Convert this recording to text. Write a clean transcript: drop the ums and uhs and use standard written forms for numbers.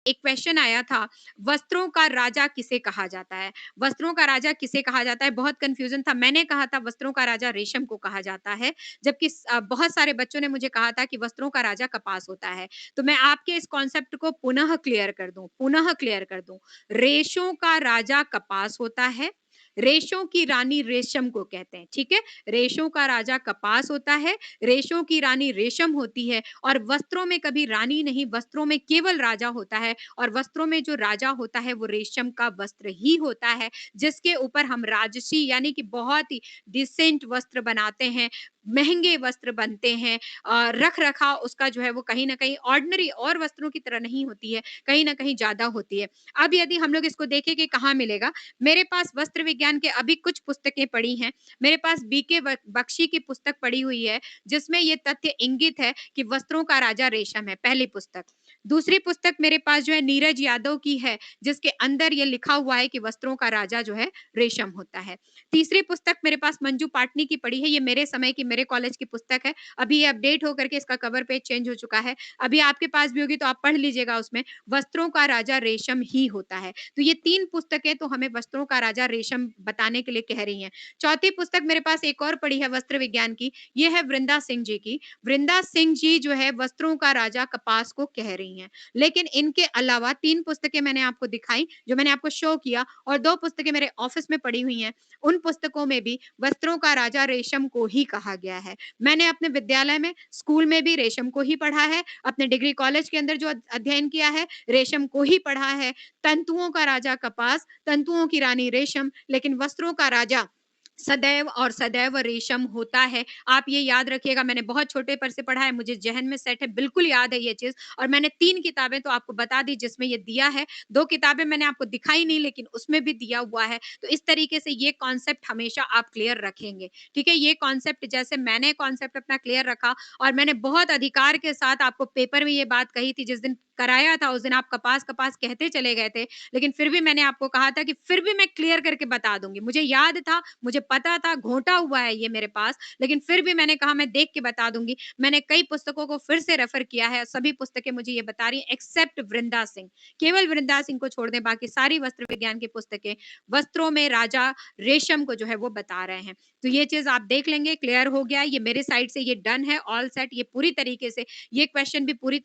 एक क्वेश्चन आया था, वस्त्रों का राजा किसे कहा जाता है? वस्त्रों का राजा किसे कहा जाता है? बहुत कन्फ्यूज़न था। मैंने कहा था वस्त्रों का राजा रेशम को कहा जाता है, जबकि बहुत सारे बच्चों ने मुझे कहा था कि वस्त्रों का राजा कपास होता है। तो मैं आपके इस कॉन्सेप्ट को पुनः क्लियर कर दूँ। रेशों का राजा कपास होता है, रेशों की रानी रेशम को कहते हैं, ठीक है? रेशों का राजा कपास होता है, रेशों की रानी रेशम होती है और वस्त्रों में कभी रानी नहीं, वस्त्रों में केवल राजा होता है और वस्त्रों में जो राजा होता है वो रेशम का वस्त्र ही होता है, जिसके ऊपर हम राजसी यानी कि बहुत ही डिसेंट वस्त्र बनाते हैं, महँगे वस्त्र बनते हैं। रख-रखाव उसका जो है वो कहीं न कहीं ऑर्डिनरी और वस्त्रों की तरह नहीं होती है, कहीं न कहीं ज़्यादा होती है। अब यदि हम लोग इसको देखें कि कहाँ मिलेगा, मेरे पास वस्त्र विज्ञान के अभी कुछ पुस्तकें पड़ी हैं। मेरे पास बीके बख्शी की पुस्तक पड़ी हुई है, जिसमें ये तथ्य इंगित है कि वस्त्रों का राजा रेशम है, पहली पुस्तक। दूसरी पुस्तक मेरे पास जो है नीरज यादव की है, जिसके अंदर ये लिखा हुआ है कि वस्त्रों का राजा जो है रेशम होता है। तीसरी पुस्तक मेरे पास मंजू पाटनी की पड़ी है, ये मेरे समय की मेरे कॉलेज की पुस्तक है। अभी ये अपडेट हो करके इसका कवर पेज चेंज हो चुका है। अभी आपके पास भी होगी तो आप पढ़ लीजिएगा उसमें, वस्त्रों का राजा रेशम ही होता है। तो ये 3 पुस्तकें तो हमें वस्त्रों का राजा रेशम बताने के लिए कह रही हैं। चौथी पुस्तक मेरे पास एक और पड़ी है वस्त्र विज्ञान की, ये है वृंदा सिंह जी की। वृंदा सिंह जी जो है वस्त्रों का राजा कपास को कह रही हैं। लेकिन इनके अलावा 3 पुस्तकें मैंने आपको दिखाई, जो मैंने आपको शो किया और 2 पुस्तकें मेरे ऑफिस में पड़ी हुई हैं। उन पुस्तकों में भी वस्त्रों का राजा रेशम को ही कहा गया है। मैंने अपने विद्यालय में, स्कूल में भी रेशम को ही पढ़ा है, अपने डिग्री कॉलेज के अंदर जो अध्ययन किया है, रेशम को ही पढ़ा है। तंतुओं का राजा कपास, तंतुओं की रानी रेशम, लेकिन वस्त्रों का राजा सदैव और सदैव रेशम होता है। आप ये याद रखिएगा, मैंने बहुत छोटे पर से पढ़ा है, मुझे ज़हन में सेट है, बिल्कुल याद है ये चीज़ और मैंने 3 किताबें तो आपको बता दी जिसमें ये दिया है। 2 किताबें मैंने आपको दिखाई नहीं लेकिन उसमें भी दिया हुआ है। तो इस तरीके से ये कॉन्सेप्ट हमेशा आप क्लियर रखेंगे, ठीक है? ये कॉन्सेप्ट जैसे मैंने कॉन्सेप्ट अपना क्लियर रखा और मैंने बहुत अधिकार के साथ आपको पेपर में ये बात कही थी, जिस दिन कराया था उस दिन आप कपास, कपास कहते चले गए थे, लेकिन फिर भी मैंने आपको कहा था कि फिर भी मैं क्लियर करके बता दूँगी। मुझे याद था, मुझे पता था, घोंटा हुआ है ये मेरे पास, लेकिन फिर भी मैंने कहा मैं देख के बता दूँगी। मैंने कई पुस्तकों को फिर से रेफ़र किया है, सभी पुस्तकें मुझे ये बता रही हैं एक्सेप्ट वृंदा सिंह। केवल वृंदा सिंह को छोड़ दें, बाकी सारी वस्त्र विज्ञान की पुस्तकें वस्त्रों में राजा रेशम को जो है वो बता रहे हैं। तो ये चीज़ आप देख लेंगे, क्लियर हो गया, ये मेरे साइड से ये डन है, ऑल सेट ये पूरी तरीके से ये क्वेश्चन भी पूरी